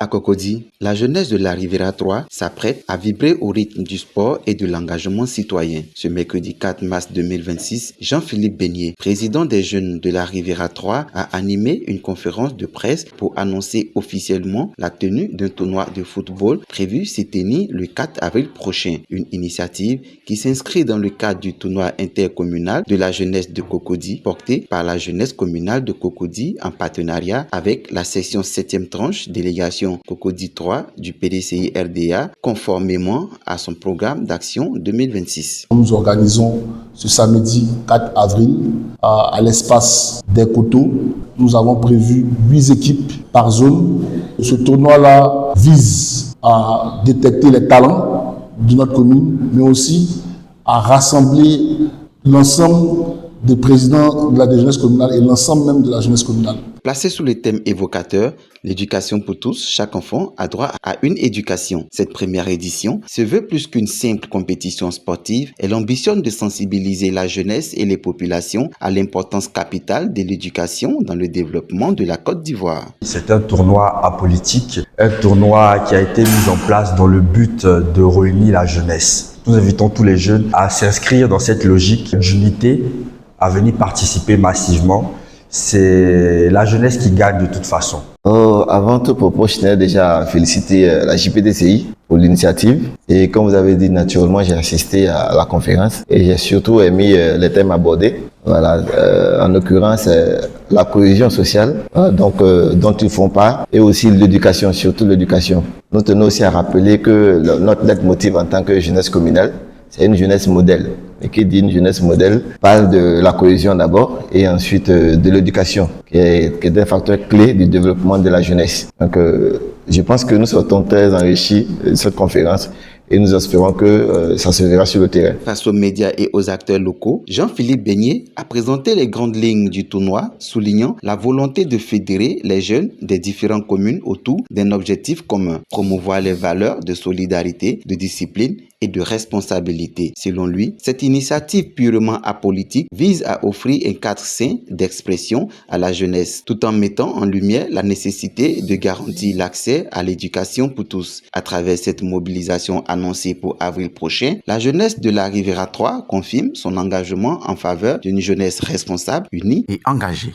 À Cocody, la jeunesse de la Riviera 3 s'apprête à vibrer au rythme du sport et de l'engagement citoyen. Ce mercredi 4 mars 2026, Jean-Philippe Beignet, président des jeunes de la Riviera 3, a animé une conférence de presse pour annoncer officiellement la tenue d'un tournoi de football prévu s'y tenir le 4 avril prochain. Une initiative qui s'inscrit dans le cadre du tournoi intercommunal de la jeunesse de Cocody, porté par la jeunesse communale de Cocody en partenariat avec la section 7e tranche délégation Cocody 3 du PDCI RDA, conformément à son programme d'action 2026. Nous organisons ce samedi 4 avril à l'espace des Coteaux. Nous avons prévu 8 équipes par zone. Ce tournoi-là vise à détecter les talents de notre commune, mais aussi à rassembler l'ensemble des présidents de la jeunesse communale et l'ensemble même de la jeunesse communale. Placé sous le thème évocateur, l'éducation pour tous, chaque enfant a droit à une éducation. Cette première édition se veut plus qu'une simple compétition sportive. Elle ambitionne de sensibiliser la jeunesse et les populations à l'importance capitale de l'éducation dans le développement de la Côte d'Ivoire. C'est un tournoi apolitique, un tournoi qui a été mis en place dans le but de réunir la jeunesse. Nous invitons tous les jeunes à s'inscrire dans cette logique d'unité, à venir participer massivement. C'est la jeunesse qui gagne de toute façon. Avant tout propos, je tenais déjà à féliciter la JPDCI pour l'initiative. Et comme vous avez dit, naturellement, j'ai assisté à la conférence et j'ai surtout aimé les thèmes abordés. Voilà, en l'occurrence, la cohésion sociale, dont ils font part, et aussi l'éducation, surtout l'éducation. Nous tenons aussi à rappeler que notre leitmotiv en tant que jeunesse communale, c'est une jeunesse modèle. Et qui dit une jeunesse modèle parle de la cohésion d'abord et ensuite de l'éducation, qui est un facteur clé du développement de la jeunesse. Donc, je pense que nous sortons très enrichis de cette conférence et nous espérons que ça se verra sur le terrain. Face aux médias et aux acteurs locaux, Jean-Philippe Beignet a présenté les grandes lignes du tournoi, soulignant la volonté de fédérer les jeunes des différentes communes autour d'un objectif commun, promouvoir les valeurs de solidarité, de discipline et de responsabilité. Selon lui, cette initiative purement apolitique vise à offrir un cadre sain d'expression à la jeunesse, tout en mettant en lumière la nécessité de garantir l'accès à l'éducation pour tous. À travers cette mobilisation annoncée pour avril prochain, la jeunesse de la Riviera 3 confirme son engagement en faveur d'une jeunesse responsable, unie et engagée.